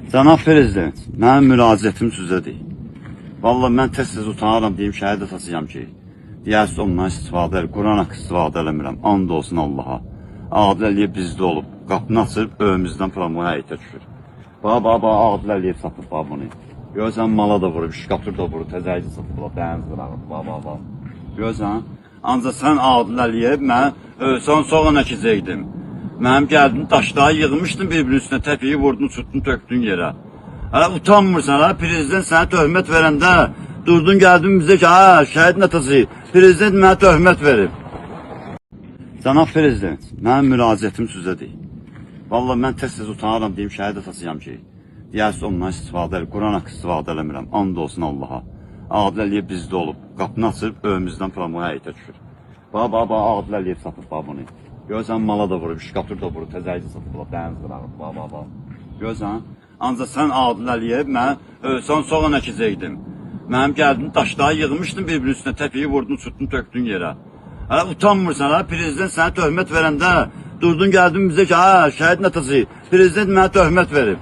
Cənab Prezident, mənim müraciətim sizədir. Vallahi mən tez-tez utanıram, deyim şəhid atasıyam ki, deyərsiz ondan istifadə edir, Quran haqqı istifadə eləmirəm, and olsun Allaha. Adil Əliyev bizdə olub, qapını açıb, övümüzdən promoya həyətə düşür. Bax, Adil Əliyev satıb bunu. Görürsən, mala da vurub, şkatır da vurub, təzəyici satıb, dəniz qırağıb, bax. Görürsən, ancaq sən Adil Əliyev, mən ölsən sonra nəkəcəkdim. Mənim gəldim, daşları yığmışdın bir-birinin üstünə, təpiyi vurdun, çutdun, tökdün yerə. Hələ utanmırsan, prezident sənə töhmət verəndə, durdun gəldin bizə ki, şəhidin atası, prezident mənə töhmət verib. Cənab Prezident, mənim müraciətim sizədir. Vallahi mən tez-tez utanıram, deyim şəhid atasıyam ki, deyərsiz ondan istifadə edir, Quran haqqı istifadə eləmirəm, and olsun Allaha. Adil Əliyev bizdə olub, qapını açıb, övümüzdən promoya həyətə düşür. Bax, Adil Əliyev satıb bunu. Görürsən, mala da vurub, şkatır da vurub, təzəyici satıb, dəniz qırağıb, bax. Görürsən, ancaq sən Adil Əliyev, mən ölsən sonra nəkəcəkdim. Mənim gəldim, daşları yığmışdın bir-birinin üstünə, təpiyi vurdun, çutdun, tökdün yerə. Hələ utanmırsan, prezident sənə töhmət verəndə, durdun gəldin bizə ki, şəhidin atası, prezident mənə töhmət verib.